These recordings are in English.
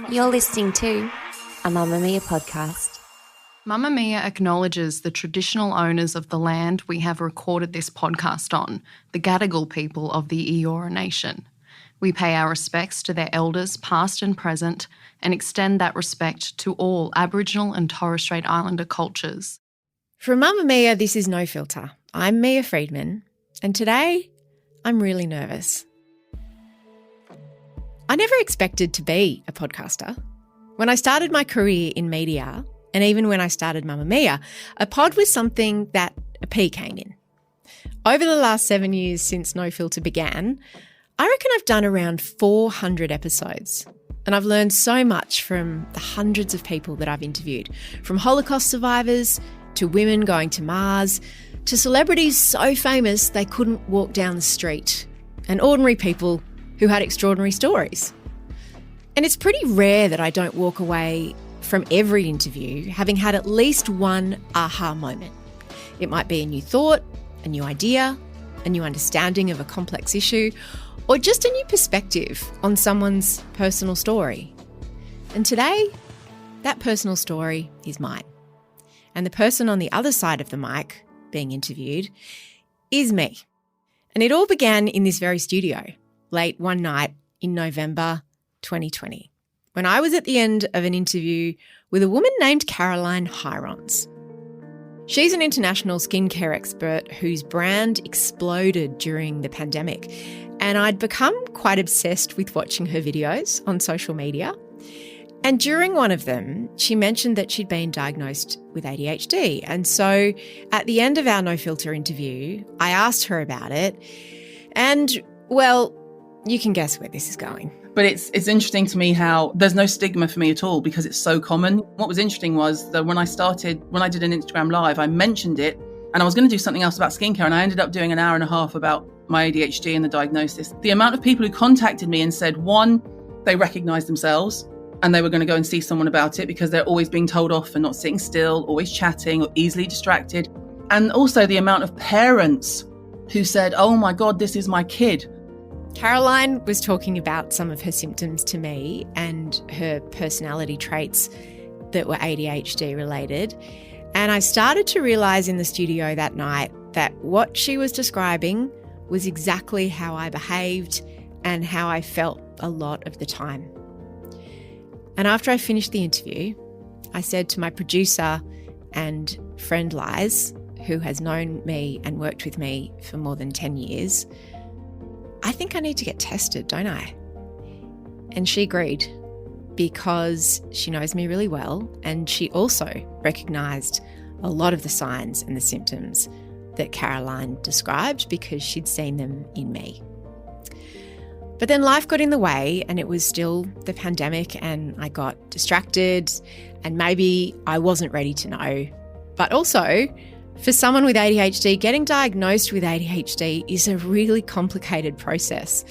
You're listening to a Mamamia podcast. Mamamia acknowledges the traditional owners of the land we have recorded this podcast on, the Gadigal people of the Eora Nation. We pay our respects to their elders, past and present, and extend that respect to all Aboriginal and Torres Strait Islander cultures. From Mamamia, this is No Filter. I'm Mia Freedman, and today I'm really nervous. I never expected to be a podcaster. When I started my career in media, and even when I started Mamamia, a pod was something that a P came in. Over the last 7 years since No Filter began, I reckon I've done around 400 episodes. And I've learned so much from the hundreds of people that I've interviewed, from Holocaust survivors to women going to Mars, to celebrities so famous they couldn't walk down the street, and ordinary people who had extraordinary stories. And it's pretty rare that I don't walk away from every interview having had at least one aha moment. It might be a new thought, a new idea, a new understanding of a complex issue, or just a new perspective on someone's personal story. And today, that personal story is mine. And the person on the other side of the mic being interviewed is me. And it all began in this very studio, late one night in November 2020, when I was at the end of an interview with a woman named Caroline Hirons. She's an international skincare expert whose brand exploded during the pandemic, and I'd become quite obsessed with watching her videos on social media. And during one of them, she mentioned that she'd been diagnosed with ADHD. And so at the end of our No Filter interview, I asked her about it. And, well, you can guess where this is going. But it's interesting to me how there's no stigma for me at all because it's so common. What was interesting was that when I did an Instagram live, I mentioned it and I was going to do something else about skincare, and I ended up doing an hour and a half about my ADHD and the diagnosis. The amount of people who contacted me and said, one, they recognized themselves and they were going to go and see someone about it because they're always being told off for not sitting still, always chatting or easily distracted. And also the amount of parents who said, oh my God, this is my kid. Caroline was talking about some of her symptoms to me and her personality traits that were ADHD related. And I started to realise in the studio that night that what she was describing was exactly how I behaved and how I felt a lot of the time. And after I finished the interview, I said to my producer and friend Liz, who has known me and worked with me for more than 10 years, I think I need to get tested, don't I? And she agreed because she knows me really well, and she also recognised a lot of the signs and the symptoms that Caroline described because she'd seen them in me. But then life got in the way, and it was still the pandemic, and I got distracted, and maybe I wasn't ready to know. But also, for someone with ADHD, getting diagnosed with ADHD is a really complicated process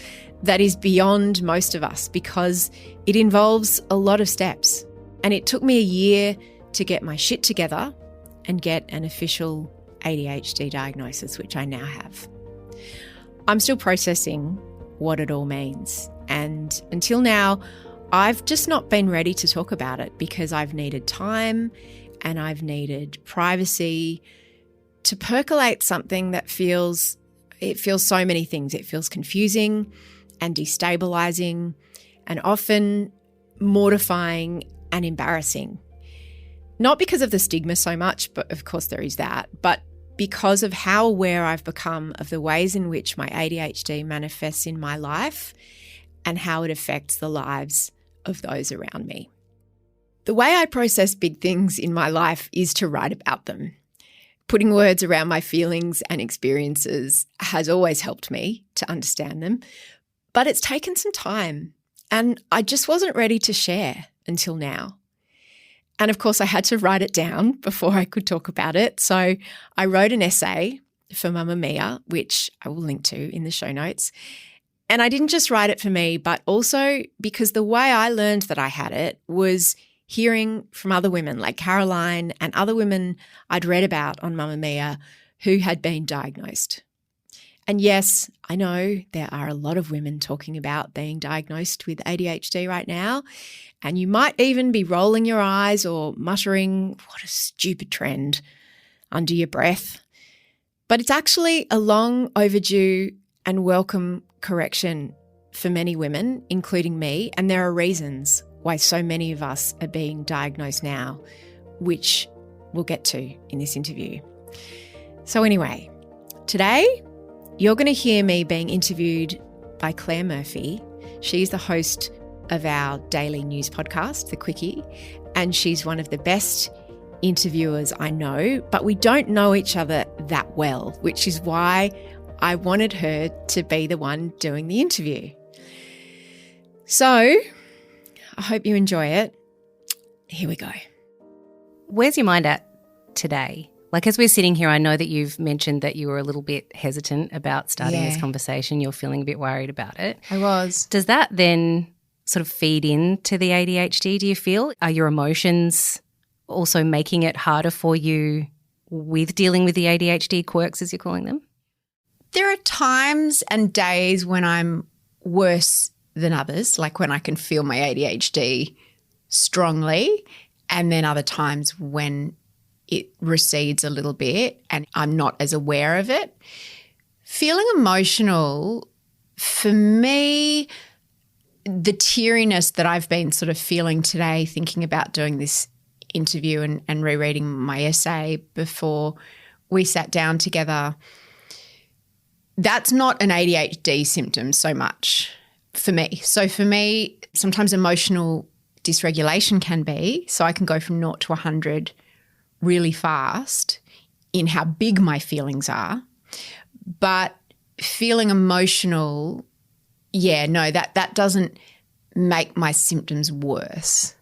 that is beyond most of us because it involves a lot of steps. And it took me a year to get my shit together and get an official ADHD diagnosis, which I now have. I'm still processing what it all means. And until now, I've just not been ready to talk about it because I've needed time and I've needed privacy to percolate something that feels so many things. It feels confusing and destabilizing and often mortifying and embarrassing. Not because of the stigma so much, but of course there is that, but because of how aware I've become of the ways in which my ADHD manifests in my life and how it affects the lives of those around me. The way I process big things in my life is to write about them. Putting words around my feelings and experiences has always helped me to understand them, but it's taken some time and I just wasn't ready to share until now. And of course I had to write it down before I could talk about it. So I wrote an essay for Mamamia, which I will link to in the show notes. And I didn't just write it for me, but also because the way I learned that I had it was hearing from other women like Caroline and other women I'd read about on Mamamia who had been diagnosed. And yes, I know there are a lot of women talking about being diagnosed with ADHD right now, and you might even be rolling your eyes or muttering, "What a stupid trend," under your breath. But it's actually a long overdue and welcome correction for many women, including me, and there are reasons why so many of us are being diagnosed now, which we'll get to in this interview. So anyway, today you're going to hear me being interviewed by Claire Murphy. She's the host of our daily news podcast, The Quickie, and she's one of the best interviewers I know, but we don't know each other that well, which is why I wanted her to be the one doing the interview. So I hope you enjoy it. Here we go. Where's your mind at today? Like, as we're sitting here, I know that you've mentioned that you were a little bit hesitant about starting this conversation. You're feeling a bit worried about it. I was. Does that then sort of feed into the ADHD, do you feel? Are your emotions also making it harder for you with dealing with the ADHD quirks, as you're calling them? There are times and days when I'm worse than others, like when I can feel my ADHD strongly, and then other times when it recedes a little bit and I'm not as aware of it. Feeling emotional, for me, the teariness that I've been sort of feeling today, thinking about doing this interview and rereading my essay before we sat down together, that's not an ADHD symptom so much for me. So for me, sometimes emotional dysregulation can be, so I can go from 0 to 100 really fast in how big my feelings are. But feeling emotional, that doesn't make my symptoms worse.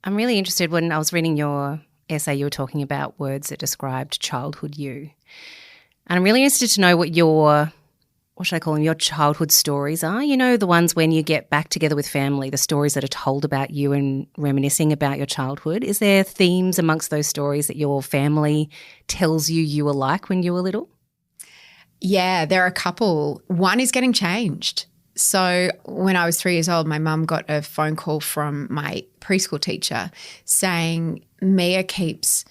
I'm really interested. When I was reading your essay, you were talking about words that described childhood you. And I'm really interested to know what your childhood stories are. You know, the ones when you get back together with family, the stories that are told about you and reminiscing about your childhood. Is there themes amongst those stories that your family tells you were like when you were little? Yeah, there are a couple. One is getting changed. So when I was 3 years old, my mum got a phone call from my preschool teacher saying Mia keeps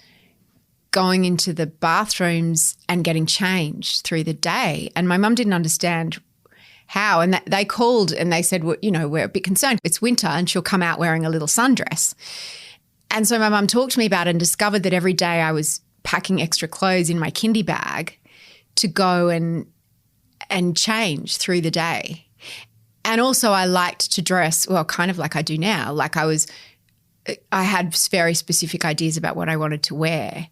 going into the bathrooms and getting changed through the day. And my mum didn't understand how. And they called and they said, well, we're a bit concerned. It's winter and she'll come out wearing a little sundress. And so my mum talked to me about it and discovered that every day I was packing extra clothes in my kindy bag to go and change through the day. And also I liked to dress, well, kind of like I do now. Like I had very specific ideas about what I wanted to wear.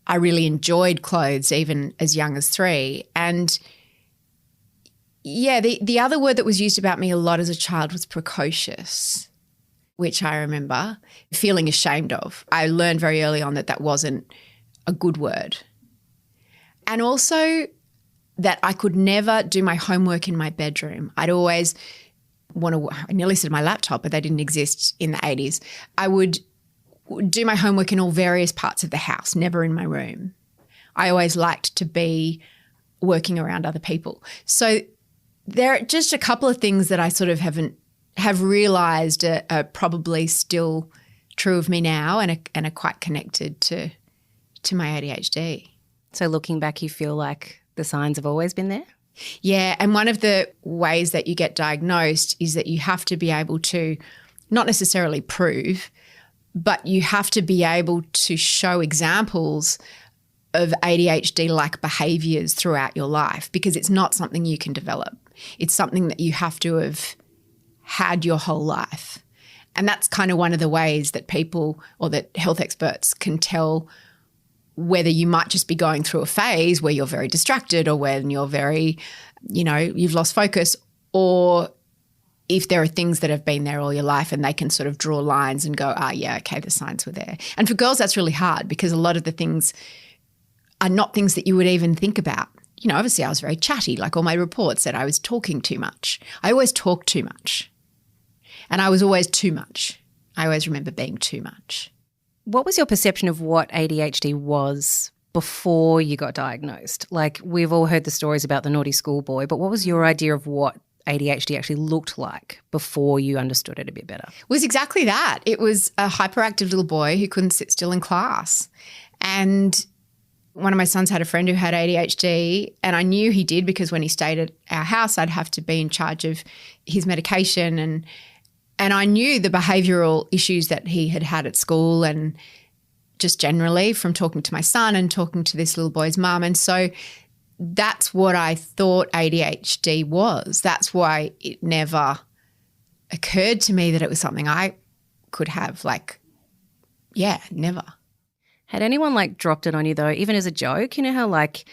I really enjoyed clothes even as young as 3. And the other word that was used about me a lot as a child was precocious, which I remember feeling ashamed of. I learned very early on that wasn't a good word. And also that I could never do my homework in my bedroom. I'd always I nearly said my laptop, but they didn't exist in the 80s. I would do my homework in all various parts of the house, never in my room. I always liked to be working around other people. So there are just a couple of things that I sort of have realised are probably still true of me now and are quite connected to my ADHD. So looking back, you feel like the signs have always been there? Yeah, and one of the ways that you get diagnosed is that you have to be able to not necessarily prove, but you have to be able to show examples of ADHD-like behaviours throughout your life, because it's not something you can develop. It's something that you have to have had your whole life. And that's kind of one of the ways that people or that health experts can tell whether you might just be going through a phase where you're very distracted or when you're very, you've lost focus, or if there are things that have been there all your life and they can sort of draw lines and go, okay, the signs were there. And for girls, that's really hard because a lot of the things are not things that you would even think about. Obviously I was very chatty, like all my reports said I was talking too much. I always talked too much and I was always too much. I always remember being too much. What was your perception of what ADHD was before you got diagnosed? Like, we've all heard the stories about the naughty schoolboy, but what was your idea of what ADHD actually looked like before you understood it a bit better? It was exactly that. It was a hyperactive little boy who couldn't sit still in class. And one of my sons had a friend who had ADHD, and I knew he did because when he stayed at our house, I'd have to be in charge of his medication. And I knew the behavioural issues that he had had at school and just generally from talking to my son and talking to this little boy's mum. And so that's what I thought ADHD was. That's why it never occurred to me that it was something I could have. Like, yeah, never. Had anyone like dropped it on you though, even as a joke? You know how like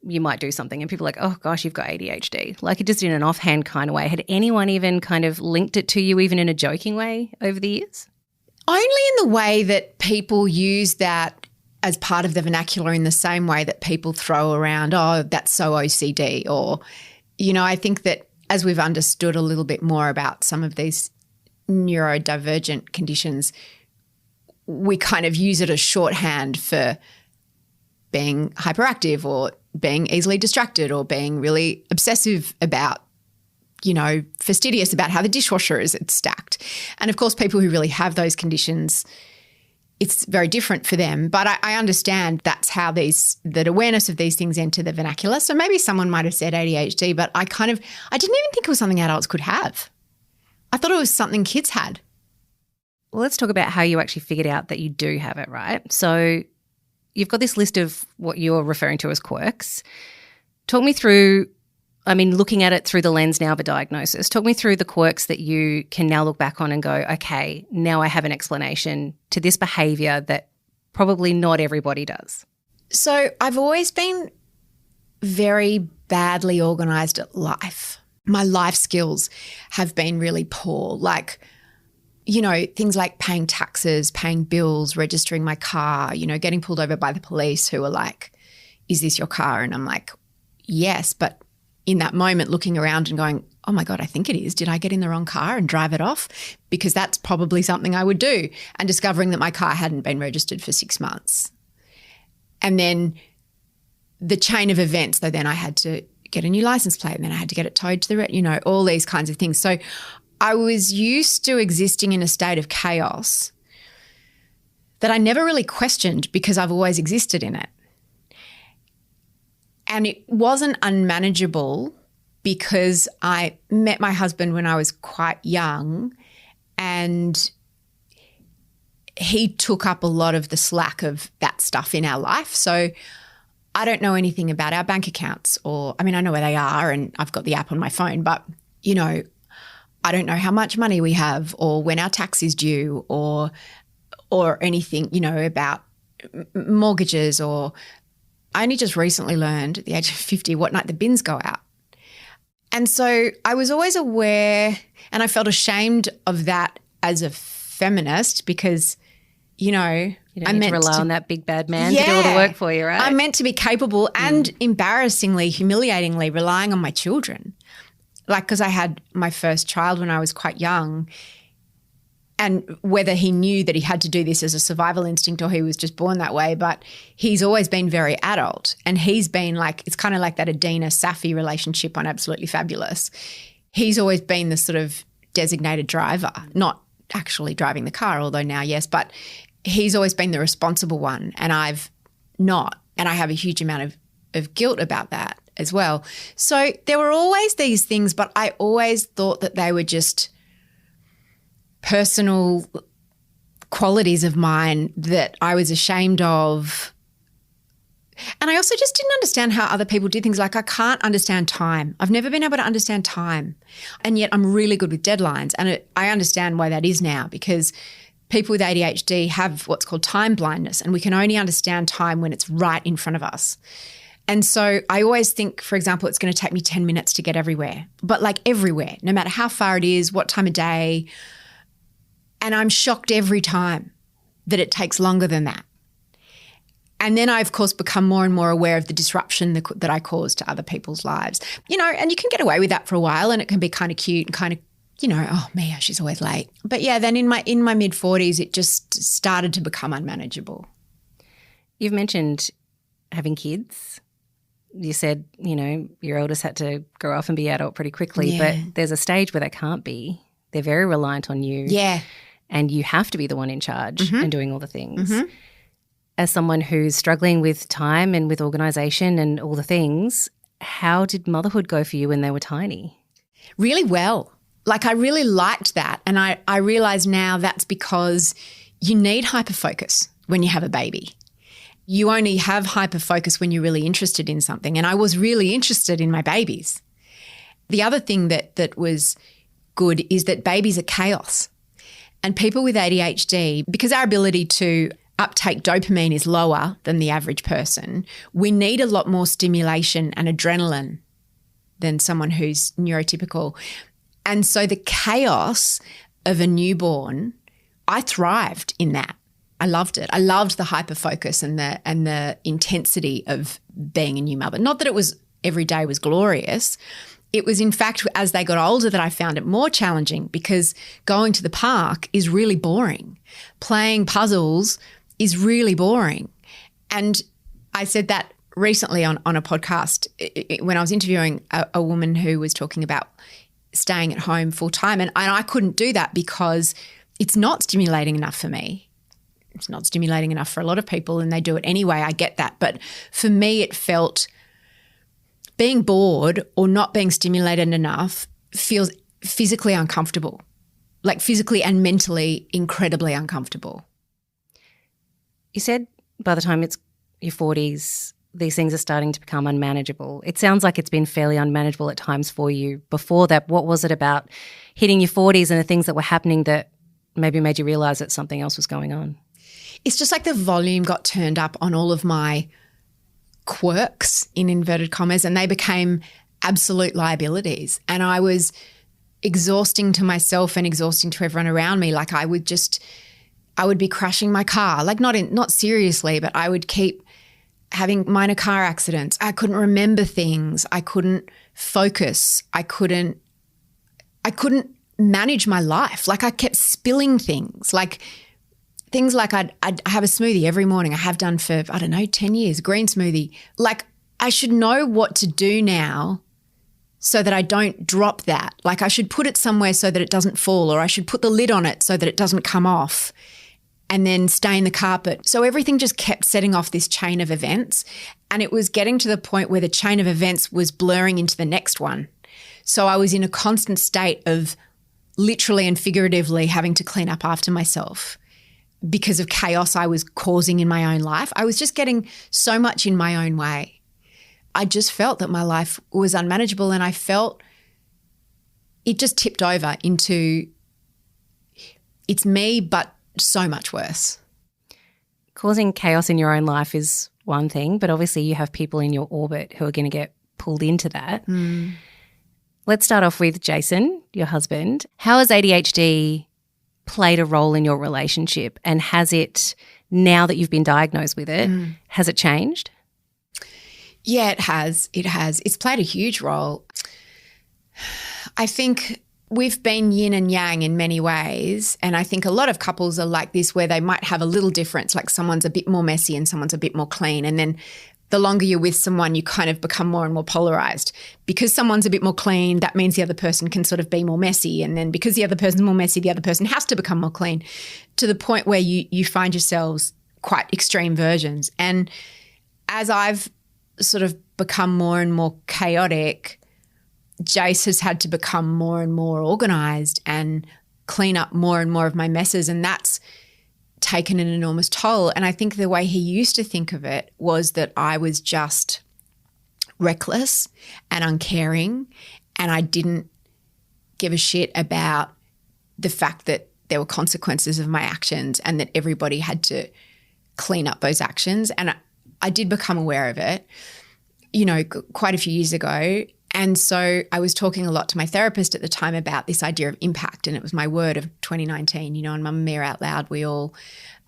you might do something and people are like, oh gosh, you've got ADHD. Like it just in an offhand kind of way. Had anyone even kind of linked it to you even in a joking way over the years? Only in the way that people use that as part of the vernacular in the same way that people throw around, oh, that's so OCD. Or, you know, I think that as we've understood a little bit more about some of these neurodivergent conditions, we kind of use it as shorthand for being hyperactive or being easily distracted or being really obsessive about, you know, fastidious about how the dishwasher is stacked. And of course, people who really have those conditions, it's very different for them. But I understand that's how that awareness of these things enter the vernacular. So maybe someone might have said ADHD, but I didn't even think it was something adults could have. I thought it was something kids had. Well, let's talk about how you actually figured out that you do have it, right? So you've got this list of what you're referring to as quirks. Talk me through, I mean, looking at it through the lens now of a diagnosis, talk me through the quirks that you can now look back on and go, okay, now I have an explanation to this behaviour that probably not everybody does. So I've always been very badly organised at life. My life skills have been really poor. Like, you know, things like paying taxes, paying bills, registering my car, you know, getting pulled over by the police who are like, is this your car? And I'm like, yes. But in that moment looking around and going, oh my God, I think it is. Did I get in the wrong car and drive it off? Because that's probably something I would do. And discovering that my car hadn't been registered for 6 months. And then the chain of events, so then I had to get a new license plate and then I had to get it towed to the, you know, all these kinds of things. So I was used to existing in a state of chaos that I never really questioned because I've always existed in it. And it wasn't unmanageable because I met my husband when I was quite young and he took up a lot of the slack of that stuff in our life. So I don't know anything about our bank accounts or, I mean, I know where they are and I've got the app on my phone, but, you know, I don't know how much money we have or when our tax is due or anything, you know, about mortgages or I only just recently learned at the age of 50 what night the bins go out. And so I was always aware and I felt ashamed of that as a feminist because, you know, you don't need to rely on that big bad man to do all the work for you, right? I'm meant to be capable and embarrassingly, humiliatingly relying on my children. Like, because I had my first child when I was quite young and whether he knew that he had to do this as a survival instinct or he was just born that way, but he's always been very adult and he's been like, it's kind of like that Adina-Safi relationship on Absolutely Fabulous. He's always been the sort of designated driver, not actually driving the car, although now, yes, but he's always been the responsible one and I've not. And I have a huge amount of guilt about that as well. So there were always these things, but I always thought that they were just personal qualities of mine that I was ashamed of. And I also just didn't understand how other people did things. Like I can't understand time. I've never been able to understand time. And yet I'm really good with deadlines. And I understand why that is now because people with ADHD have what's called time blindness and we can only understand time when it's right in front of us. And so I always think, for example, it's going to take me 10 minutes to get everywhere, but like everywhere, no matter how far it is, what time of day. And I'm shocked every time that it takes longer than that. And then I, of course, become more and more aware of the disruption that I cause to other people's lives. You know, and you can get away with that for a while and it can be kind of cute and kind of, you know, oh, Mia, she's always late. But yeah, then in my mid-40s, it just started to become unmanageable. You've mentioned having kids. You said, your eldest had to grow up and be adult pretty quickly, but there's a stage where they can't be. They're very reliant on you. Yeah. And you have to be the one in charge and doing all the things. As someone who's struggling with time and with organisation and all the things, how did motherhood go for you when they were tiny? Really well. Like, I really liked that. And I realise now that's because you need hyperfocus when you have a baby. You only have hyperfocus when you're really interested in something. And I was really interested in my babies. The other thing that was good is that babies are chaos. And people with ADHD, because our ability to uptake dopamine is lower than the average person, we need a lot more stimulation and adrenaline than someone who's neurotypical. And so the chaos of a newborn, I thrived in that. I loved it. I loved the hyperfocus and the intensity of being a new mother. Not that it was every day was glorious. It was, in fact, as they got older that I found it more challenging, because going to the park is really boring. Playing puzzles is really boring. And I said that recently on a podcast when I was interviewing a woman who was talking about staying at home full time. And I couldn't do that because it's not stimulating enough for me. It's not stimulating enough for a lot of people, and they do it anyway. I get that. But for me, it felt being bored or not being stimulated enough feels physically uncomfortable, like physically and mentally incredibly uncomfortable. You said by the time it's your 40s, these things are starting to become unmanageable. It sounds like it's been fairly unmanageable at times for you. Before that, what was it about hitting your 40s and the things that were happening that maybe made you realise that something else was going on? It's just like the volume got turned up on all of my quirks, in inverted commas, and they became absolute liabilities. And I was exhausting to myself and exhausting to everyone around me. Like I would be crashing my car, like not seriously, but I would keep having minor car accidents. I couldn't remember things. I couldn't focus. I couldn't manage my life. Like I kept spilling things, like things like I'd have a smoothie every morning. I have done for, 10 years, green smoothie. Like I should know what to do now so that I don't drop that. Like I should put it somewhere so that it doesn't fall, or I should put the lid on it so that it doesn't come off and then stain the carpet. So everything just kept setting off this chain of events, and it was getting to the point where the chain of events was blurring into the next one. So I was in a constant state of literally and figuratively having to clean up after myself because of chaos I was causing in my own life. I was just getting so much in my own way. I just felt that my life was unmanageable, and I felt it just tipped over into it's me, but so much worse. Causing chaos in your own life is one thing, but obviously you have people in your orbit who are going to get pulled into that. Let's start off with Jason, your husband. How has ADHD played a role in your relationship, and has it, now that you've been diagnosed with it, has it changed? Yeah, it has. It has. It's played a huge role. I think we've been yin and yang in many ways, and I think a lot of couples are like this, where they might have a little difference, like someone's a bit more messy and someone's a bit more clean, and then the longer you're with someone, you kind of become more and more polarized. Because someone's a bit more clean, that means the other person can sort of be more messy. And then because the other person's more messy, the other person has to become more clean, to the point where you find yourselves quite extreme versions. And as I've sort of become more and more chaotic, Jace has had to become more and more organized and clean up more and more of my messes. And that's taken an enormous toll. And I think the way he used to think of it was that I was just reckless and uncaring, and I didn't give a shit about the fact that there were consequences of my actions and that everybody had to clean up those actions. And I did become aware of it, quite a few years ago. And so I was talking a lot to my therapist at the time about this idea of impact, and it was my word of 2019. On Mamamia Out Loud, we all,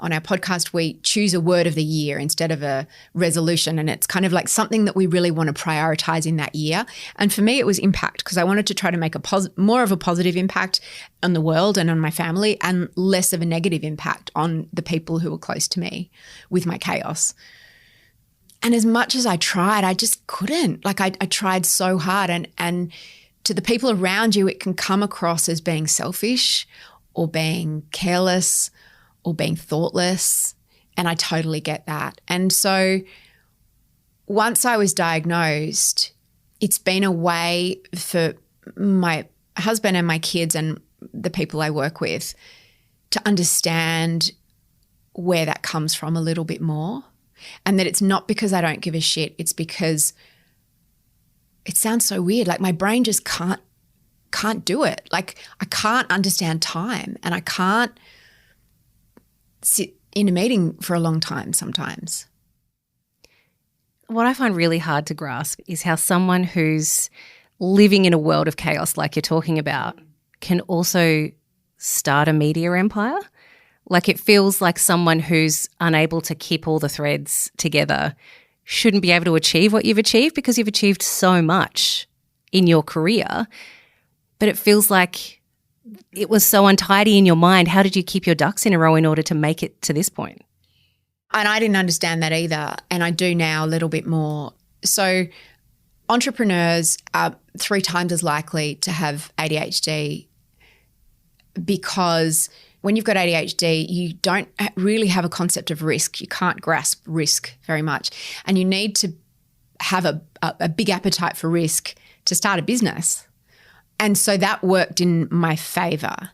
on our podcast, we choose a word of the year instead of a resolution, and it's kind of like something that we really want to prioritize in that year. And for me, it was impact, because I wanted to try to make more of a positive impact on the world and on my family, and less of a negative impact on the people who were close to me with my chaos. And as much as I tried, I just couldn't. Like I tried so hard, and to the people around you, it can come across as being selfish or being careless or being thoughtless. And I totally get that. And so once I was diagnosed, it's been a way for my husband and my kids and the people I work with to understand where that comes from a little bit more, and that it's not because I don't give a shit. It's because it sounds so weird. Like my brain just can't do it. Like I can't understand time, and I can't sit in a meeting for a long time sometimes. What I find really hard to grasp is how someone who's living in a world of chaos like you're talking about can also start a media empire. Like it feels like someone who's unable to keep all the threads together shouldn't be able to achieve what you've achieved, because you've achieved so much in your career. But it feels like it was so untidy in your mind. How did you keep your ducks in a row in order to make it to this point? And I didn't understand that either, and I do now a little bit more. So entrepreneurs are 3 times as likely to have ADHD, because when you've got ADHD, you don't really have a concept of risk. You can't grasp risk very much, and you need to have a big appetite for risk to start a business. And so that worked in my favour.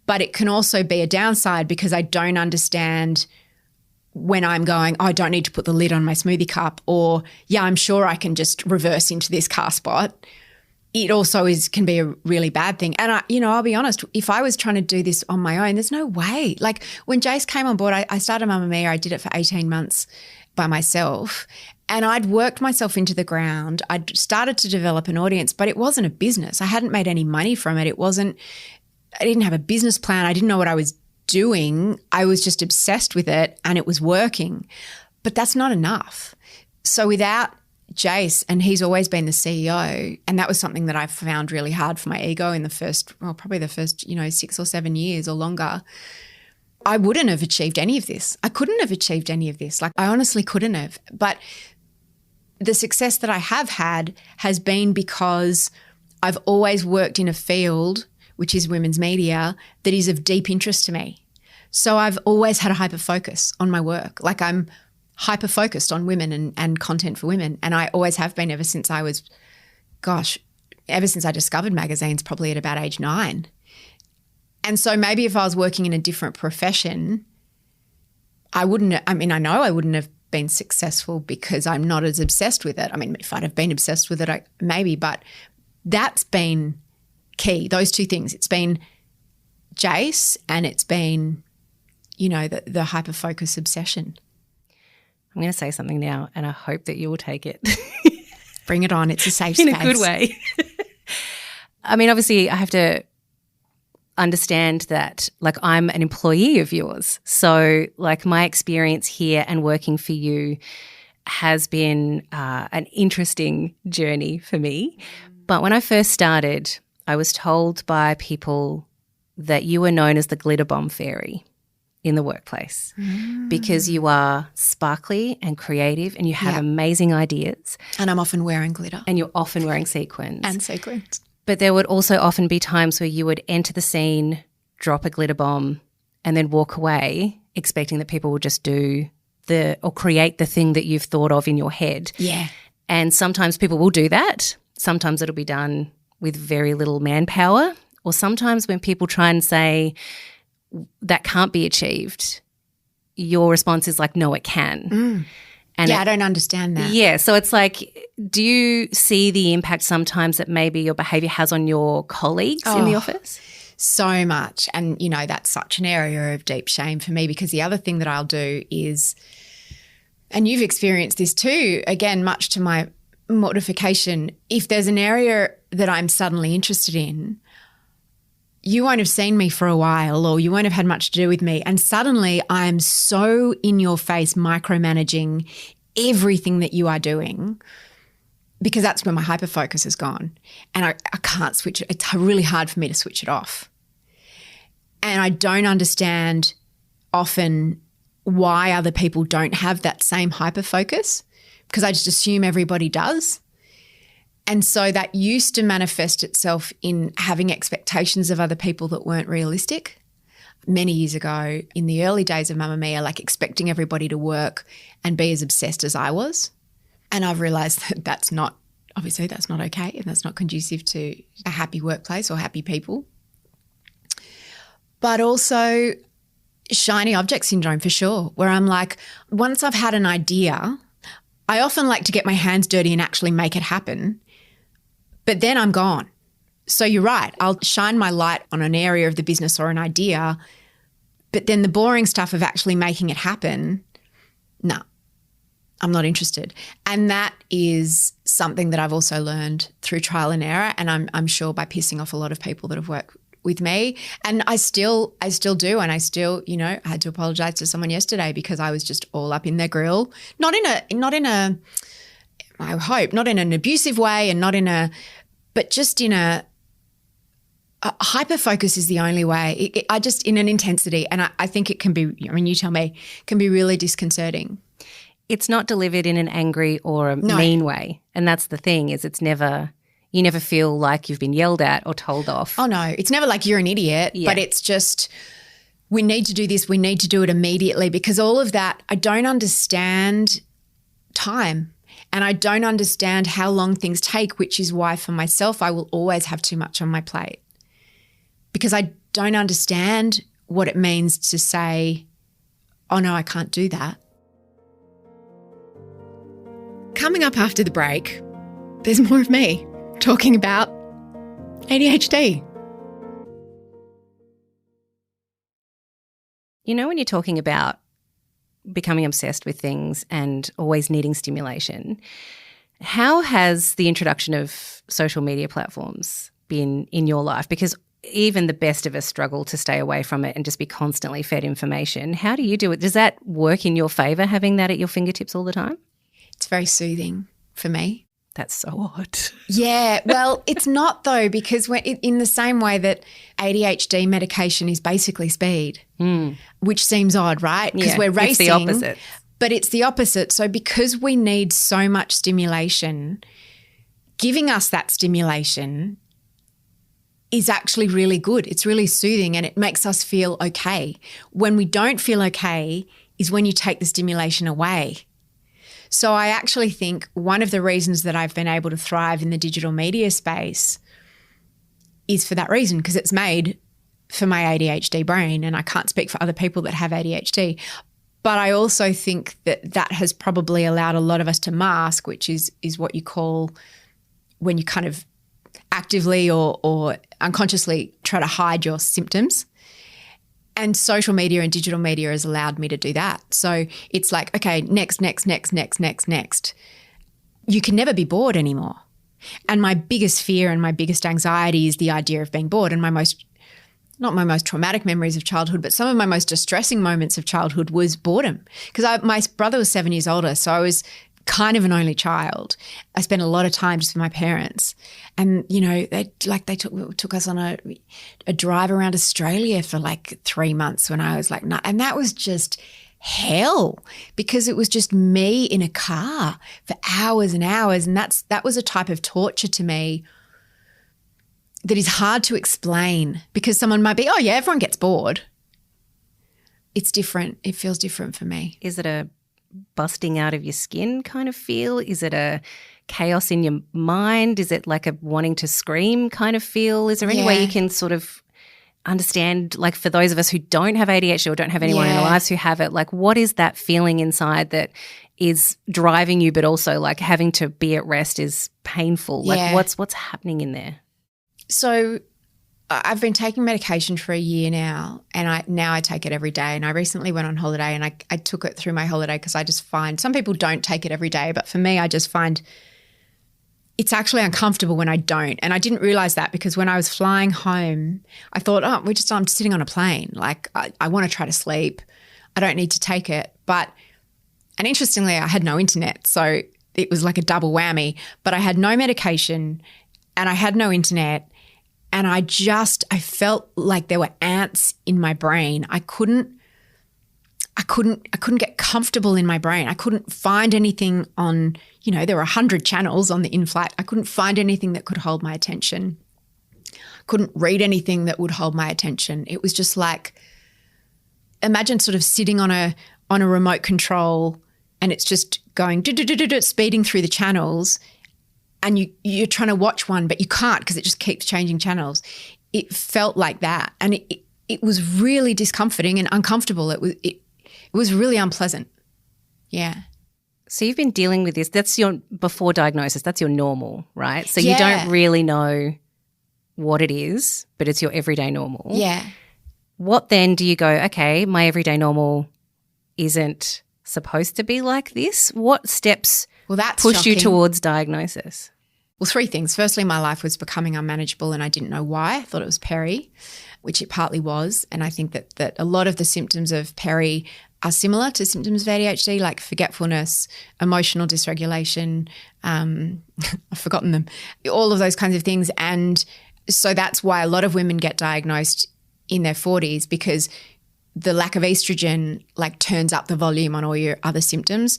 But it can also be a downside, because I don't understand when I'm going, oh, I don't need to put the lid on my smoothie cup, or, yeah, I'm sure I can just reverse into this car spot. It also can be a really bad thing. And I'll be honest, if I was trying to do this on my own, there's no way. Like when Jace came on board, I started Mamamia. I did it for 18 months by myself, and I'd worked myself into the ground. I'd started to develop an audience, but it wasn't a business. I hadn't made any money from it. I didn't have a business plan. I didn't know what I was doing. I was just obsessed with it, and it was working. But that's not enough. So without Jace, and he's always been the CEO, and that was something that I found really hard for my ego in probably the first 6 or 7 years or longer, I wouldn't have achieved any of this. I couldn't have achieved any of this. Like I honestly couldn't have. But the success that I have had has been because I've always worked in a field, which is women's media, that is of deep interest to me. So I've always had a hyper focus on my work. Like I'm hyper focused on women and content for women. And I always have been ever since I discovered magazines, probably at about age 9. And so maybe if I was working in a different profession, I know I wouldn't have been successful because I'm not as obsessed with it. I mean, if I'd have been obsessed with it, maybe, but that's been key, those 2 things. It's been Jace, and it's been, the hyper-focus obsession. I'm going to say something now, and I hope that you will take it. Bring it on. It's a safe space. In a good way. I mean, obviously I have to understand that, like, I'm an employee of yours. So, like, my experience here and working for you has been an interesting journey for me. But when I first started, I was told by people that you were known as the glitter bomb fairy in the workplace because you are sparkly and creative and you have amazing ideas. And I'm often wearing glitter. And you're often wearing sequins. And sequins. But there would also often be times where you would enter the scene, drop a glitter bomb, and then walk away expecting that people would just do or create the thing that you've thought of in your head. Yeah. And sometimes people will do that. Sometimes it'll be done with very little manpower, or sometimes when people try and say that can't be achieved, your response is like, no, it can. And I don't understand that. Yeah, so it's like, do you see the impact sometimes that maybe your behaviour has on your colleagues in the office? So much. And, that's such an area of deep shame for me, because the other thing that I'll do is, and you've experienced this too, again, much to my mortification, if there's an area that I'm suddenly interested in, you won't have seen me for a while, or you won't have had much to do with me, and suddenly I'm so in your face micromanaging everything that you are doing, because that's where my hyperfocus has gone, and I can't switch it. It's really hard for me to switch it off. And I don't understand often why other people don't have that same hyperfocus, because I just assume everybody does. And so that used to manifest itself in having expectations of other people that weren't realistic. Many years ago, in the early days of Mamamia, like expecting everybody to work and be as obsessed as I was. And I've realised that that's not okay, and that's not conducive to a happy workplace or happy people. But also shiny object syndrome for sure, where I'm like, once I've had an idea, I often like to get my hands dirty and actually make it happen, but then I'm gone. So you're right, I'll shine my light on an area of the business or an idea, but then the boring stuff of actually making it happen, no, I'm not interested. And that is something that I've also learned through trial and error, and I'm sure by pissing off a lot of people that have worked with me. And I still do. And I still, I had to apologize to someone yesterday because I was just all up in their grill, not in an abusive way and but just in a hyper focus is the only way. I just in an intensity. And I think it can be, you tell me, can be really disconcerting. It's not delivered in an angry or a mean way. And that's the thing is you never feel like you've been yelled at or told off. Oh, no. It's never like you're an idiot, but it's just we need to do this, we need to do it immediately because all of that, I don't understand time and I don't understand how long things take, which is why for myself I will always have too much on my plate because I don't understand what it means to say, oh, no, I can't do that. Coming up after the break, there's more of me talking about ADHD. When you're talking about becoming obsessed with things and always needing stimulation, how has the introduction of social media platforms been in your life? Because even the best of us struggle to stay away from it and just be constantly fed information. How do you do it? Does that work in your favour, having that at your fingertips all the time? It's very soothing for me. That's so odd. Yeah, well, it's not though because in the same way that ADHD medication is basically speed, which seems odd, right? Because we're racing. It's the opposite. But it's the opposite. So because we need so much stimulation, giving us that stimulation is actually really good. It's really soothing and it makes us feel okay. When we don't feel okay is when you take the stimulation away. So I actually think one of the reasons that I've been able to thrive in the digital media space is for that reason, because it's made for my ADHD brain, and I can't speak for other people that have ADHD. But I also think that has probably allowed a lot of us to mask, which is what you call when you kind of actively or unconsciously try to hide your symptoms. And social media and digital media has allowed me to do that. So it's like, okay, next. You can never be bored anymore. And my biggest fear and my biggest anxiety is the idea of being bored. And not my most traumatic memories of childhood, but some of my most distressing moments of childhood was boredom. Because my brother was 7 years older, so I was kind of an only child. I spent a lot of time just with my parents. And, they took us on a drive around Australia for like 3 months when I was like, and that was just hell because it was just me in a car for hours and hours. And that was a type of torture to me that is hard to explain because someone might be, oh yeah, everyone gets bored. It's different. It feels different for me. Is it a busting out of your skin kind of feel? Is it a chaos in your mind? Is it like a wanting to scream kind of feel? Is there any way you can sort of understand, like for those of us who don't have ADHD or don't have anyone in our lives who have it, like what is that feeling inside that is driving you but also like having to be at rest is painful? Like what's happening in there? So I've been taking medication for a year now and I take it every day. And I recently went on holiday and I took it through my holiday because I just find some people don't take it every day, but for me I just find it's actually uncomfortable when I don't. And I didn't realise that because when I was flying home I thought, I'm just sitting on a plane. Like I want to try to sleep. I don't need to take it. And interestingly I had no internet, so it was like a double whammy. But I had no medication and I had no internet. And I felt like there were ants in my brain. I couldn't I couldn't get comfortable in my brain. I couldn't find anything on, there were 100 channels on the in-flight. I couldn't find anything that could hold my attention. Couldn't read anything that would hold my attention. It was just like, imagine sort of sitting on a remote control and it's just going speeding through the channels, and you're trying to watch one but you can't because it just keeps changing channels. It felt like that, and it was really discomforting and uncomfortable. It was really unpleasant. Yeah. So you've been dealing with this. That's your before diagnosis. That's your normal, right? So you don't really know what it is, but it's your everyday normal. Yeah. What then do you go, okay, my everyday normal isn't supposed to be like this? What steps push you towards diagnosis? Well, 3 things. Firstly, my life was becoming unmanageable and I didn't know why. I thought it was peri, which it partly was. And I think that a lot of the symptoms of peri are similar to symptoms of ADHD, like forgetfulness, emotional dysregulation, I've forgotten them, all of those kinds of things. And so that's why a lot of women get diagnosed in their 40s, because the lack of estrogen turns up the volume on all your other symptoms.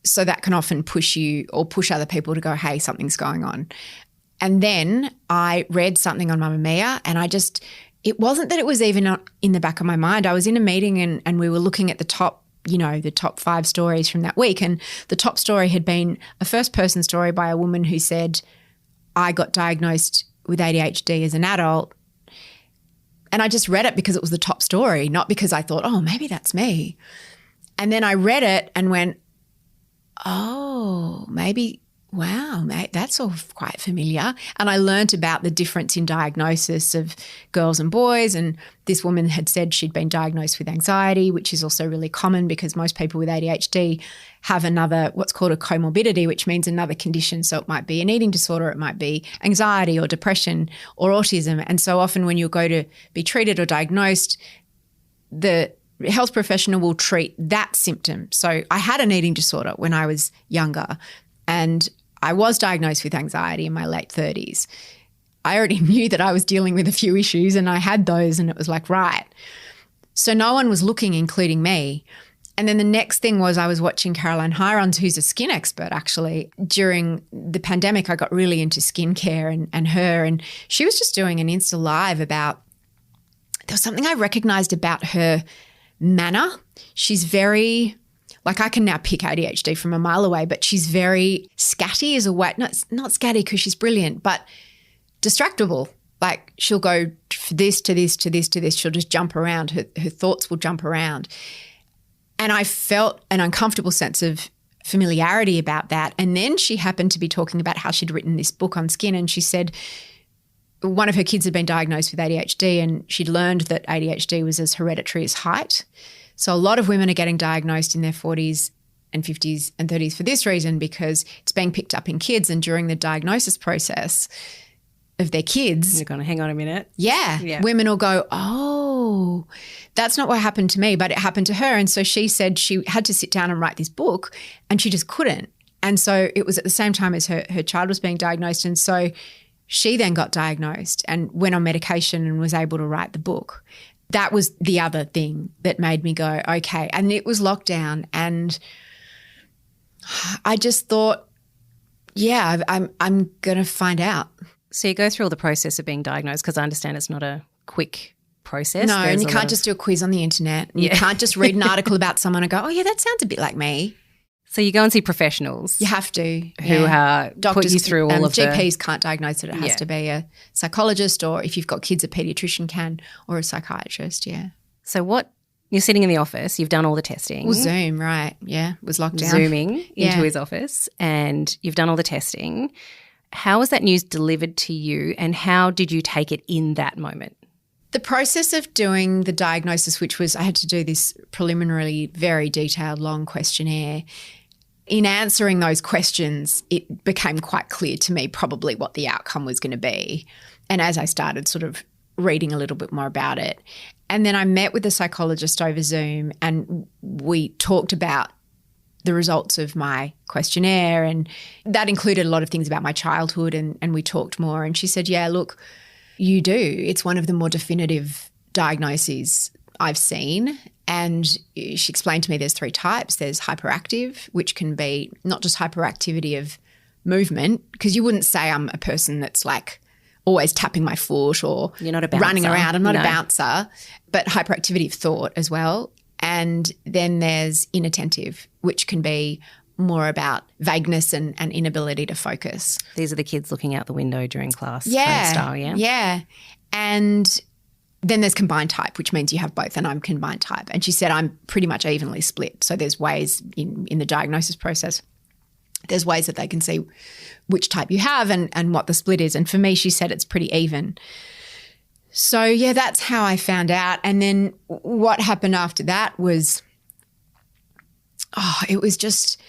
So that can often push you or push other people to go, hey, something's going on. And then I read something on Mamamia, and it wasn't that it was even in the back of my mind. I was in a meeting and we were looking at the top 5 stories from that week. And the top story had been a first person story by a woman who said, I got diagnosed with ADHD as an adult. And I just read it because it was the top story, not because I thought, oh, maybe that's me. And then I read it and went, oh, maybe, wow, mate, that's all quite familiar. And I learnt about the difference in diagnosis of girls and boys. And this woman had said she'd been diagnosed with anxiety, which is also really common because most people with ADHD have another, what's called a comorbidity, which means another condition. So it might be an eating disorder, it might be anxiety or depression or autism. And so often when you go to be treated or diagnosed, the health professional will treat that symptom. So I had an eating disorder when I was younger, and I was diagnosed with anxiety in my late 30s. I already knew that I was dealing with a few issues and I had those, and it was like, right. So no one was looking, including me. And then the next thing was I was watching Caroline Hirons, who's a skin expert actually. During the pandemic, I got really into skincare and her, and she was just doing an Insta Live about, there was something I recognised about her manner. She's very, I can now pick ADHD from a mile away, but she's very scatty as a way, not scatty because she's brilliant, but distractible. She'll go this to this to this to this. She'll just jump around. Her thoughts will jump around. And I felt an uncomfortable sense of familiarity about that. And then she happened to be talking about how she'd written this book on skin, and she said one of her kids had been diagnosed with ADHD, and she'd learned that ADHD was as hereditary as height. So a lot of women are getting diagnosed in their 40s and 50s and 30s for this reason, because it's being picked up in kids, and during the diagnosis process of their kids. You're going to hang on a minute. Yeah. Women will go, oh, that's not what happened to me, but it happened to her. And so she said she had to sit down and write this book, and she just couldn't. And so it was at the same time as her child was being diagnosed. And so she then got diagnosed and went on medication and was able to write the book. That was the other thing that made me go, okay. And it was lockdown, and I just thought, yeah, I'm going to find out. So you go through all the process of being diagnosed, because I understand it's not a quick process. No, and you can't just do a quiz on the internet. You can't just read an article about someone and go, oh, yeah, that sounds a bit like me. So you go and see professionals. You have to. Who put you through all of GPs can't diagnose it. It has to be a psychologist, or if you've got kids, a paediatrician can, or a psychiatrist, So you're sitting in the office, you've done all the testing. Well, Zoom, right, it was locked down. Zooming into his office, and you've done all the testing. How was that news delivered to you, and how did you take it in that moment? The process of doing the diagnosis, which was I had to do this preliminarily very detailed, long questionnaire. In answering those questions, it became quite clear to me probably what the outcome was going to be. And as I started sort of reading a little bit more about it, and then I met with a psychologist over Zoom, and we talked about the results of my questionnaire, and that included a lot of things about my childhood, and we talked more. And she said, yeah, look, you do. It's one of the more definitive diagnoses I've seen, And she explained to me there's 3 types. There's hyperactive, which can be not just hyperactivity of movement, because you wouldn't say I'm a person that's like always tapping my foot or You're not a bouncer. running around. I'm not a bouncer, but hyperactivity of thought as well. And then there's inattentive, which can be more about vagueness and inability to focus. These are the kids looking out the window during class Yeah. kind of style, yeah? Yeah. And then there's combined type, which means you have both, and I'm combined type. And she said I'm pretty much evenly split. So there's ways in the diagnosis process, there's ways that they can see which type you have and what the split is. And for me, she said it's pretty even. So, yeah, that's how I found out. And then what happened after that was, it was just,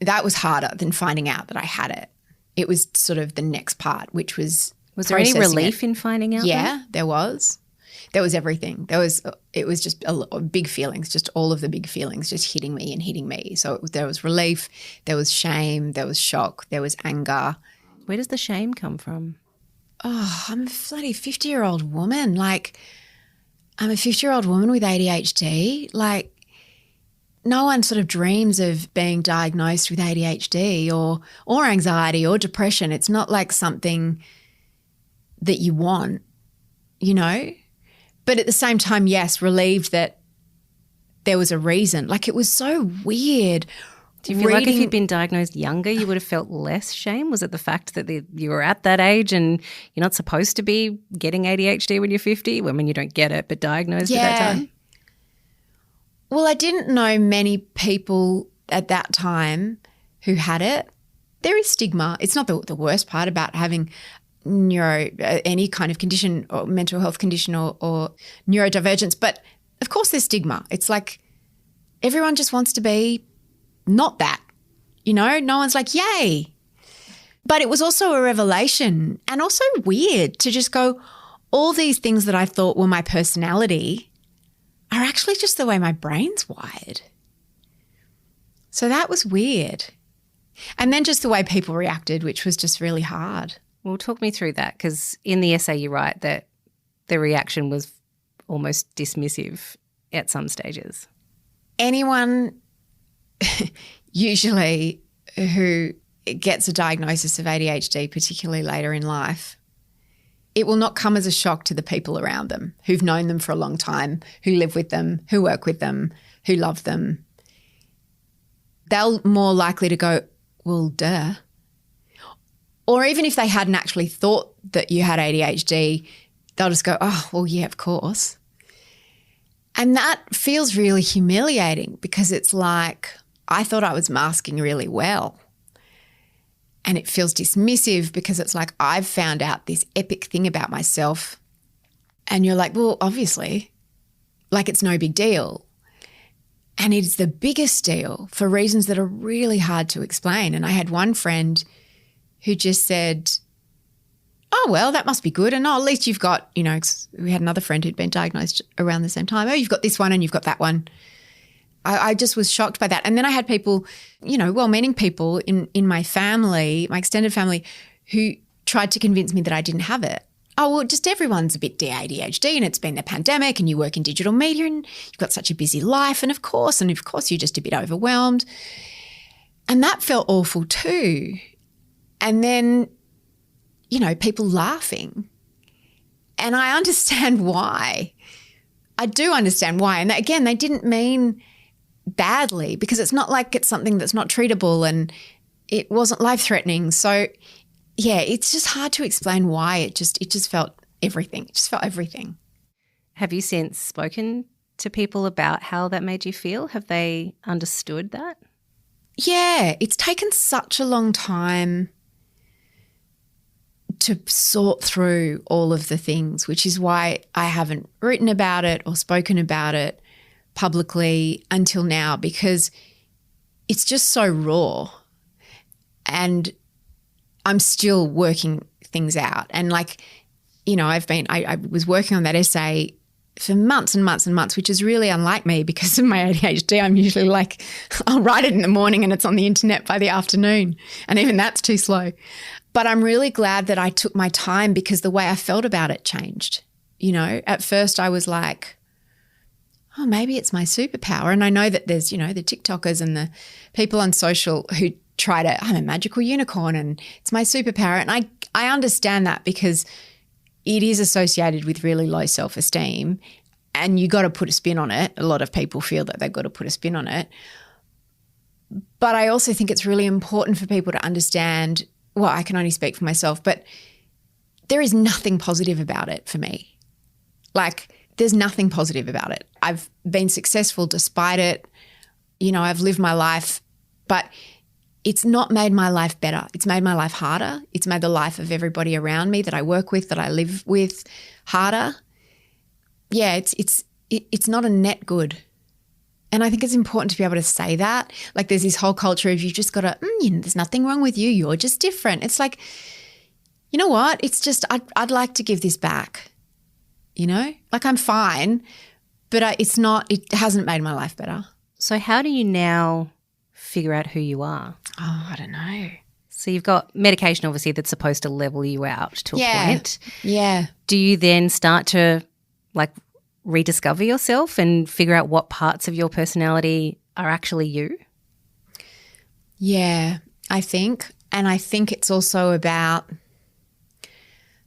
that was harder than finding out that I had it. It was sort of the next part, which was there any processing relief in finding out? Yeah, there was. There was everything. It was just big feelings, just all of the big feelings just hitting me. So there was relief, there was shame, there was shock, there was anger. Where does the shame come from? Oh, I'm a bloody 50-year-old woman. Like, I'm a 50-year-old woman with ADHD. Like, no one sort of dreams of being diagnosed with ADHD or anxiety or depression. It's not like something that you want, you know? But at the same time, yes, relieved that there was a reason. Like, it was so weird. Do you feel like if you'd been diagnosed younger, you would have felt less shame? Was it the fact that you were at that age and you're not supposed to be getting ADHD when you're 50? Well, I mean, you don't get it, but diagnosed at that time? Well, I didn't know many people at that time who had it. There is stigma. It's not the worst part about having any kind of condition or mental health condition or neurodivergence. But of course there's stigma. It's like everyone just wants to be not that, you know? No one's like, yay. But it was also a revelation and also weird to just go, all these things that I thought were my personality are actually just the way my brain's wired. So that was weird. And then just the way people reacted, which was just really hard. Well, talk me through that, because in the essay you write that the reaction was almost dismissive at some stages. Anyone usually who gets a diagnosis of ADHD, particularly later in life, it will not come as a shock to the people around them who've known them for a long time, who live with them, who work with them, who love them. They're more likely to go, well, duh. Or even if they hadn't actually thought that you had ADHD, they'll just go, oh, well, yeah, of course. And that feels really humiliating because it's like, I thought I was masking really well. And it feels dismissive because it's like, I've found out this epic thing about myself. And you're like, well, obviously, like it's no big deal. And it's the biggest deal for reasons that are really hard to explain. And I had one friend who just said, oh, well, that must be good. And at least you've got, you know, we had another friend who'd been diagnosed around the same time. Oh, you've got this one and you've got that one. I just was shocked by that. And then I had people, you know, well-meaning people in my family, my extended family, who tried to convince me that I didn't have it. Oh, well, just everyone's a bit ADHD and it's been the pandemic and you work in digital media and you've got such a busy life and of course you're just a bit overwhelmed. And that felt awful too. And then, you know, people laughing. And I understand why. I do understand why. And again, they didn't mean badly because it's not like it's something that's not treatable and it wasn't life-threatening. So, yeah, it's just hard to explain why. It just felt everything. It just felt everything. Have you since spoken to people about how that made you feel? Have they understood that? Yeah, it's taken such a long time to sort through all of the things, which is why I haven't written about it or spoken about it publicly until now, because it's just so raw and I'm still working things out. And like, you know, I was working on that essay for months and months and months, which is really unlike me because of my ADHD. I'm usually like, I'll write it in the morning and it's on the internet by the afternoon. And even that's too slow. But I'm really glad that I took my time because the way I felt about it changed. You know, at first I was like, oh, maybe it's my superpower. And I know that there's, the TikTokers and the people on social who try to, I'm a magical unicorn and it's my superpower. And I understand that because it is associated with really low self-esteem and you got to put a spin on it. A lot of people feel that they've got to put a spin on it. But I also think it's really important for people to understand, well, I can only speak for myself, but there is nothing positive about it for me. Like, there's nothing positive about it. I've been successful despite it. I've lived my life, but it's not made my life better. It's made my life harder. It's made the life of everybody around me that I work with, that I live with, harder. Yeah, it's not a net good. And I think it's important to be able to say that. Like, there's this whole culture of you've just got to, there's nothing wrong with you. You're just different. It's like, you know what? It's just I'd like to give this back. Like, I'm fine, but it hasn't made my life better. So how do you now figure out who you are? Oh, I don't know. So you've got medication, obviously, that's supposed to level you out to a point. Yeah. Do you then start to, rediscover yourself and figure out what parts of your personality are actually you? Yeah, I think. And I think it's also about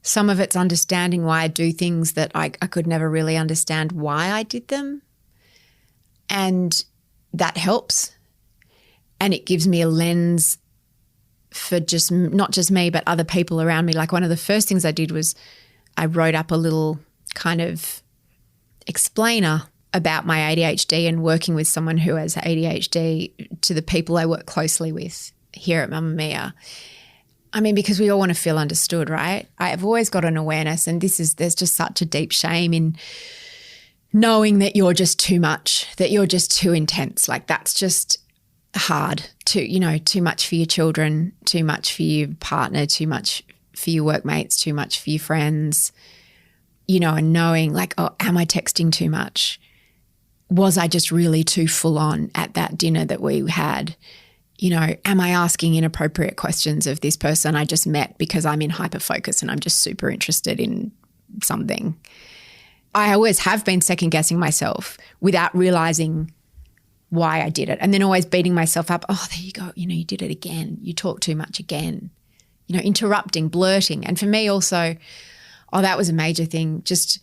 some of it's understanding why I do things that I could never really understand why I did them. And that helps. And it gives me a lens for just not just me, but other people around me. Like, one of the first things I did was I wrote up a little kind of explainer about my ADHD and working with someone who has ADHD to the people I work closely with here at Mamamia. I mean, because we all want to feel understood, right? I've always got an awareness, and there's just such a deep shame in knowing that you're just too much, that you're just too intense. Like, that's just hard too much for your children, too much for your partner, too much for your workmates, too much for your friends, and knowing like, oh, am I texting too much? Was I just really too full on at that dinner that we had? Am I asking inappropriate questions of this person I just met because I'm in hyperfocus and I'm just super interested in something? I always have been second guessing myself without realizing why I did it, and then always beating myself up. Oh, there you go. You did it again. You talk too much again. Interrupting, blurting. And for me also, that was a major thing, just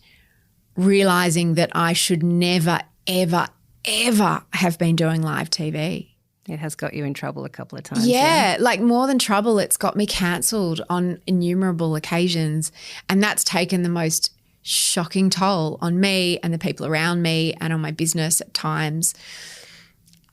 realizing that I should never, ever, ever have been doing live TV. It has got you in trouble a couple of times. Yeah, like more than trouble, it's got me cancelled on innumerable occasions, and that's taken the most shocking toll on me and the people around me and on my business at times.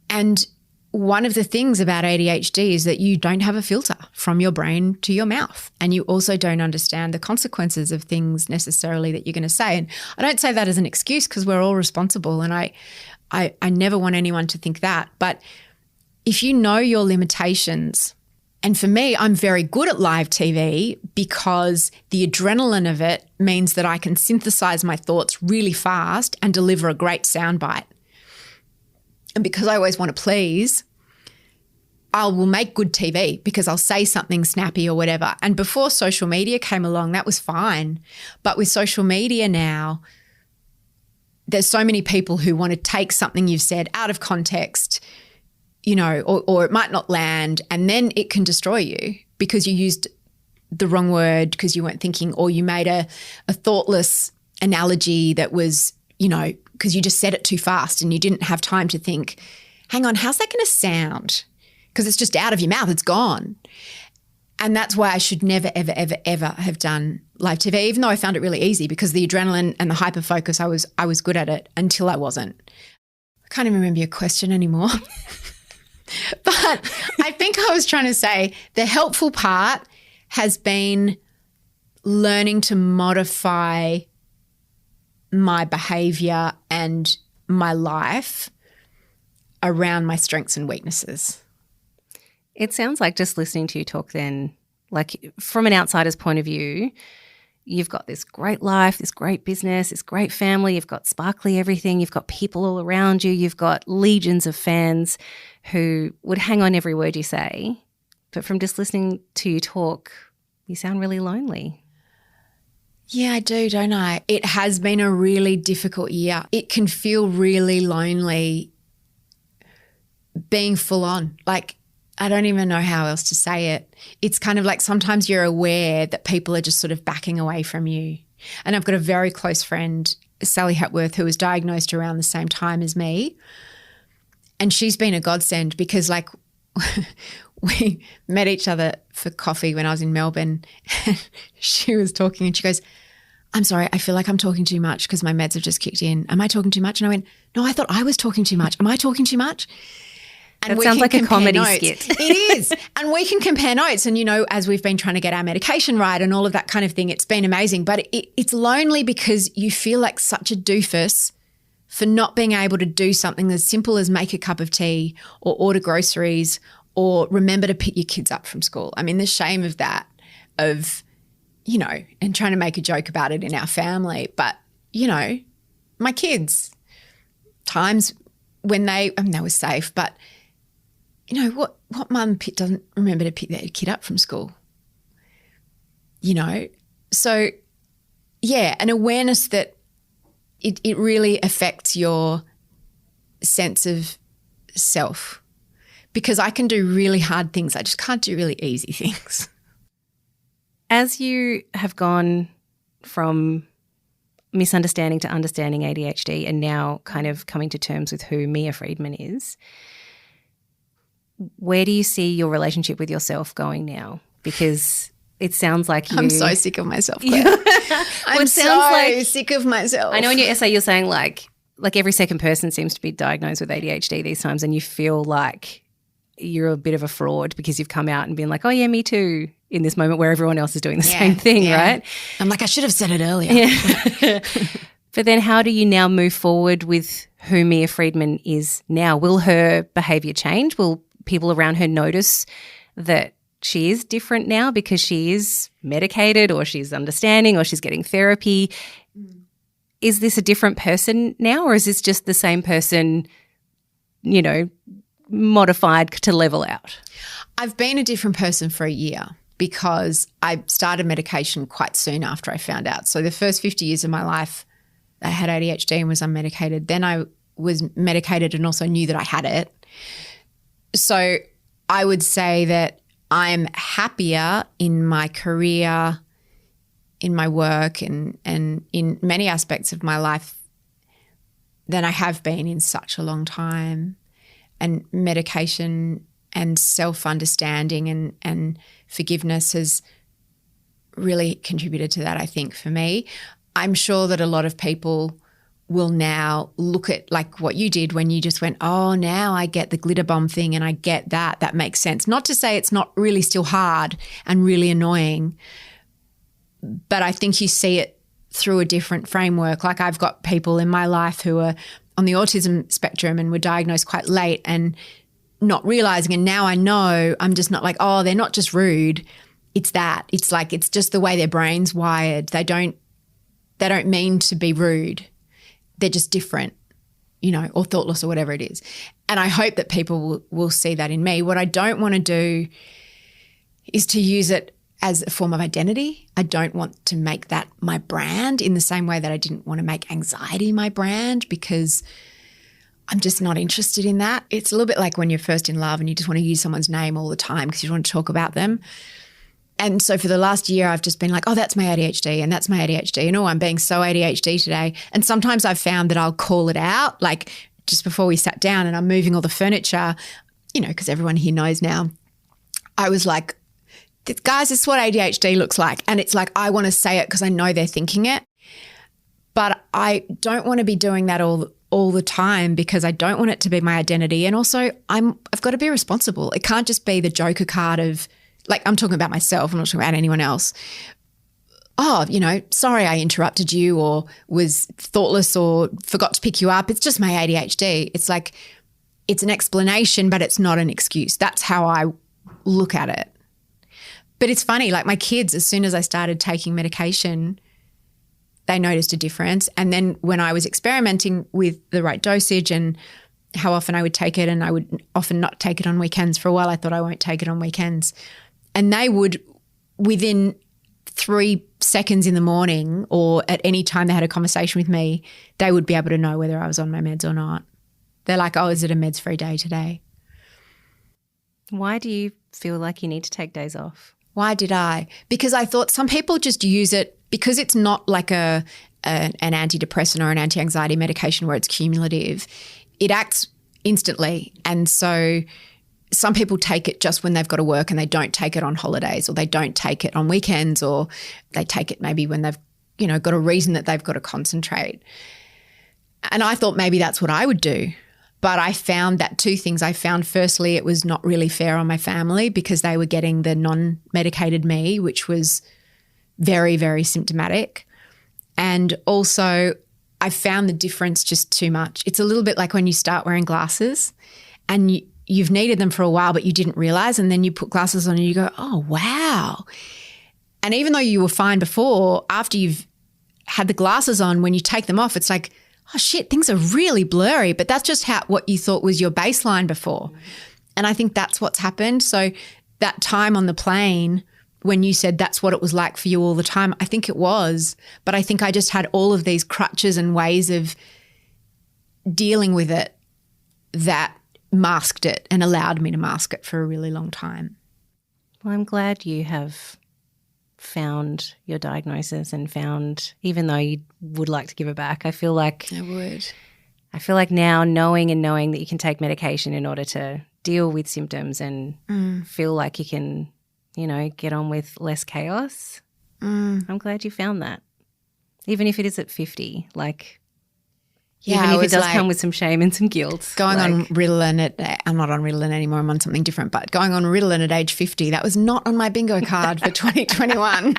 And one of the things about ADHD is that you don't have a filter from your brain to your mouth, and you also don't understand the consequences of things necessarily that you're going to say. And I don't say that as an excuse, because we're all responsible, and I never want anyone to think that. But if you know your limitations, and for me, I'm very good at live TV because the adrenaline of it means that I can synthesize my thoughts really fast and deliver a great soundbite. And because I always want to please, I will make good TV because I'll say something snappy or whatever. And before social media came along, that was fine. But with social media now, there's so many people who want to take something you've said out of context, or it might not land, and then it can destroy you because you used the wrong word because you weren't thinking, or you made a thoughtless analogy that was, because you just said it too fast and you didn't have time to think, hang on, how's that going to sound? Because it's just out of your mouth, it's gone. And that's why I should never, ever, ever, ever have done live TV, even though I found it really easy because the adrenaline and the hyperfocus, I was good at it until I wasn't. I can't even remember your question anymore. But I think I was trying to say the helpful part has been learning to modify my behaviour and my life around my strengths and weaknesses. It sounds like, just listening to you talk then, like from an outsider's point of view, you've got this great life, this great business, this great family, you've got sparkly everything, you've got people all around you, you've got legions of fans who would hang on every word you say. But from just listening to you talk, you sound really lonely. Yeah, I do, don't I? It has been a really difficult year. It can feel really lonely being full on. Like, I don't even know how else to say it. It's kind of like sometimes you're aware that people are just sort of backing away from you. And I've got a very close friend, Sally Hepworth, who was diagnosed around the same time as me. And she's been a godsend because, like, we met each other for coffee when I was in Melbourne. She was talking and she goes, I'm sorry, I feel like I'm talking too much because my meds have just kicked in. Am I talking too much? And I went, no, I thought I was talking too much. Am I talking too much? And that sounds like a comedy skit. It is. And we can compare notes. And, you know, as we've been trying to get our medication right and all of that kind of thing, it's been amazing. But it's lonely because you feel like such a doofus for not being able to do something as simple as make a cup of tea or order groceries or remember to pick your kids up from school. I mean, the shame of that, of, you know, and trying to make a joke about it in our family. But, you know, my kids, times when they were safe, but, you know, what mum doesn't remember to pick their kid up from school? You know? So, yeah, an awareness that it really affects your sense of self, because I can do really hard things. I just can't do really easy things. As you have gone from misunderstanding to understanding ADHD and now kind of coming to terms with who Mia Freedman is, where do you see your relationship with yourself going now? Because it sounds like you... I'm so sick of myself, Claire. I'm so sick of myself. I know in your essay you're saying like every second person seems to be diagnosed with ADHD these times, and you feel like you're a bit of a fraud because you've come out and been like, oh, yeah, me too, in this moment where everyone else is doing the same thing, right? I'm like, I should have said it earlier. Yeah. But then how do you now move forward with who Mia Freedman is now? Will her behaviour change? Will people around her notice that she is different now because she is medicated or she's understanding or she's getting therapy? Is this a different person now, or is this just the same person, you know, modified to level out? I've been a different person for a year because I started medication quite soon after I found out. So the first 50 years of my life, I had ADHD and was unmedicated. Then I was medicated and also knew that I had it. So I would say that I'm happier in my career, in my work and in many aspects of my life than I have been in such a long time. And medication and self-understanding and forgiveness has really contributed to that, I think, for me. I'm sure that a lot of people will now look at like what you did when you just went, oh, now I get the glitter bomb thing and I get that. That makes sense. Not to say it's not really still hard and really annoying, but I think you see it through a different framework. Like I've got people in my life who are on the autism spectrum and were diagnosed quite late and not realising, and now I know I'm just not like, oh, they're not just rude. It's that. It's like it's just the way their brain's wired. They don't mean to be rude. They're just different, you know, or thoughtless or whatever it is. And I hope that people will see that in me. What I don't want to do is to use it as a form of identity. I don't want to make that my brand in the same way that I didn't want to make anxiety my brand, because I'm just not interested in that. It's a little bit like when you're first in love and you just want to use someone's name all the time because you want to talk about them. And so for the last year, I've just been like, oh, that's my ADHD and that's my ADHD. And oh, I'm being so ADHD today. And sometimes I've found that I'll call it out, like just before we sat down and I'm moving all the furniture, you know, because everyone here knows now. I was like, guys, this is what ADHD looks like. And it's like, I want to say it because I know they're thinking it. But I don't want to be doing that all the time because I don't want it to be my identity. And also I've got to be responsible. It can't just be the joker card of, like, I'm talking about myself. I'm not talking about anyone else. Oh, you know, sorry I interrupted you or was thoughtless or forgot to pick you up. It's just my ADHD. It's like it's an explanation, but it's not an excuse. That's how I look at it. But it's funny, like my kids, as soon as I started taking medication, they noticed a difference. And then when I was experimenting with the right dosage and how often I would take it, and I would often not take it on weekends for a while, I thought I won't take it on weekends. And they would, within 3 seconds in the morning or at any time they had a conversation with me, they would be able to know whether I was on my meds or not. They're like, oh, is it a meds-free day today? Why do you feel like you need to take days off? Why did I? Because I thought some people just use it because it's not like an antidepressant or an anti-anxiety medication where it's cumulative. It acts instantly. And so some people take it just when they've got to work and they don't take it on holidays, or they don't take it on weekends, or they take it maybe when they've, got a reason that they've got to concentrate. And I thought maybe that's what I would do. But I found that two things. I found firstly it was not really fair on my family because they were getting the non-medicated me, which was very, very symptomatic. And also I found the difference just too much. It's a little bit like when you start wearing glasses and you've needed them for a while but you didn't realise, and then you put glasses on and you go, oh, wow. And even though you were fine before, after you've had the glasses on, when you take them off, it's like, oh shit, things are really blurry, but that's just what you thought was your baseline before. And I think that's what's happened. So that time on the plane when you said that's what it was like for you all the time, I think it was, but I think I just had all of these crutches and ways of dealing with it that masked it and allowed me to mask it for a really long time. Well, I'm glad you have found your diagnosis and found, even though you would like to give it back, I feel like now knowing that you can take medication in order to deal with symptoms and feel like you can, get on with less chaos. I'm glad you found that. Even if it is at 50, even if it does come with some shame and some guilt. Going on Ritalin I'm not on Ritalin anymore, I'm on something different, but going on Ritalin at age 50, that was not on my bingo card for 2021.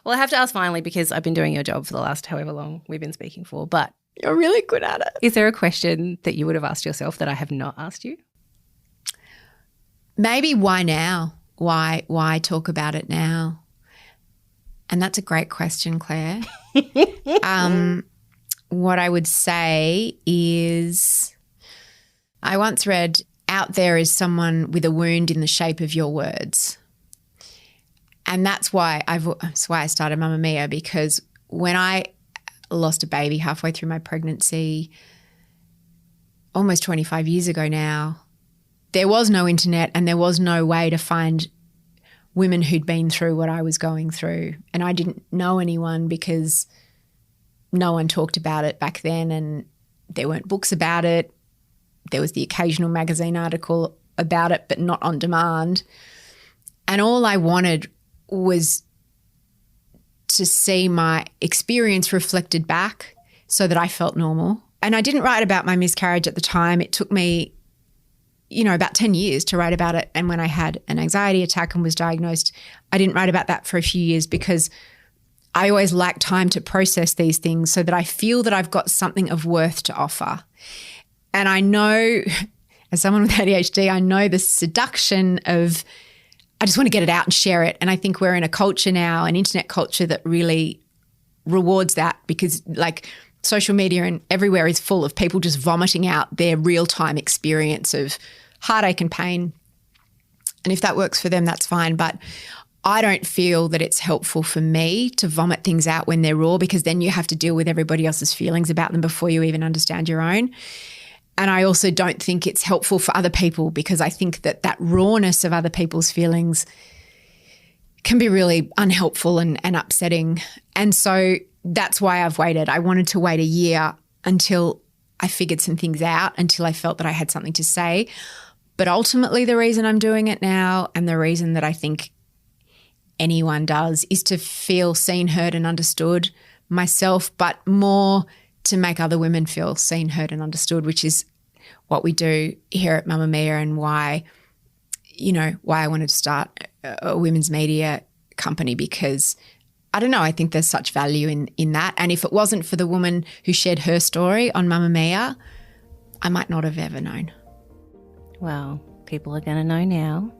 Well, I have to ask finally, because I've been doing your job for the last however long we've been speaking for, but you're really good at it. Is there a question that you would have asked yourself that I have not asked you? Maybe why now? Why talk about it now? And that's a great question, Claire. What I would say is I once read, out there is someone with a wound in the shape of your words. And that's why I started Mamamia, because when I lost a baby halfway through my pregnancy, almost 25 years ago now, there was no internet and there was no way to find women who'd been through what I was going through. And I didn't know anyone because no one talked about it back then, and there weren't books about it. There was the occasional magazine article about it, but not on demand. And all I wanted was to see my experience reflected back so that I felt normal. And I didn't write about my miscarriage at the time. It took me, about 10 years to write about it. And when I had an anxiety attack and was diagnosed, I didn't write about that for a few years because I always lack time to process these things so that I feel that I've got something of worth to offer. And I know, as someone with ADHD, I know the seduction of, I just want to get it out and share it. And I think we're in a culture now, an internet culture, that really rewards that, because social media and everywhere is full of people just vomiting out their real-time experience of heartache and pain. And if that works for them, that's fine. But I don't feel that it's helpful for me to vomit things out when they're raw, because then you have to deal with everybody else's feelings about them before you even understand your own. And I also don't think it's helpful for other people, because I think that rawness of other people's feelings can be really unhelpful and upsetting. And so that's why I've waited. I wanted to wait a year until I figured some things out, until I felt that I had something to say. But ultimately the reason I'm doing it now, and the reason that I think anyone does, is to feel seen, heard and understood myself, but more to make other women feel seen, heard and understood, which is what we do here at Mamamia, and why I wanted to start a women's media company, because I don't know, I think there's such value in that. And if it wasn't for the woman who shared her story on Mamamia, I might not have ever known. Well, people are going to know now.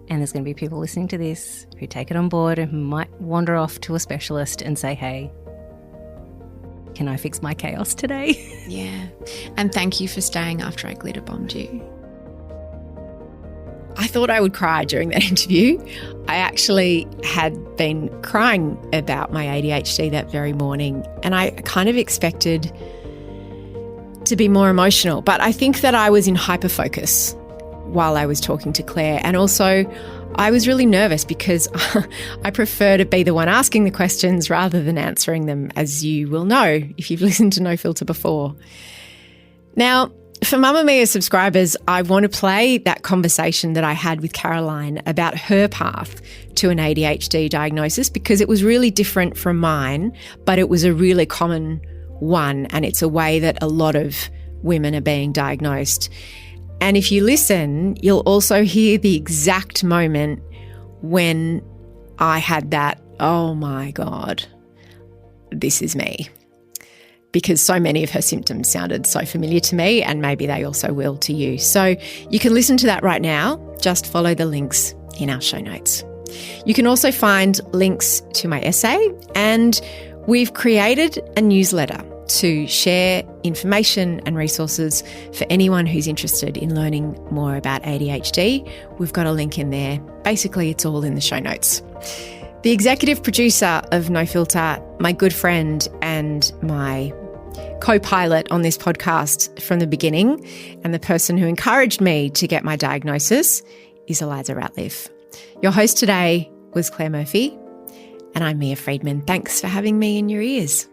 And there's going to be people listening to this who take it on board and who might wander off to a specialist and say, hey, can I fix my chaos today? Yeah. And thank you for staying after I glitter bombed you. I thought I would cry during that interview. I actually had been crying about my ADHD that very morning, and I kind of expected to be more emotional. But I think that I was in hyperfocus while I was talking to Claire. And also I was really nervous because I prefer to be the one asking the questions rather than answering them, as you will know if you've listened to No Filter before. Now, for Mamamia subscribers, I want to play that conversation that I had with Caroline about her path to an ADHD diagnosis, because it was really different from mine, but it was a really common one, and it's a way that a lot of women are being diagnosed. And if you listen, you'll also hear the exact moment when I had that, oh my God, this is me. Because so many of her symptoms sounded so familiar to me, and maybe they also will to you. So you can listen to that right now. Just follow the links in our show notes. You can also find links to my essay, and we've created a newsletter to share information and resources for anyone who's interested in learning more about ADHD. We've got a link in there. Basically, it's all in the show notes. The executive producer of No Filter, my good friend and my co-pilot on this podcast from the beginning, and the person who encouraged me to get my diagnosis, is Elissa Ratliff. Your host today was Claire Murphy, and I'm Mia Freedman. Thanks for having me in your ears.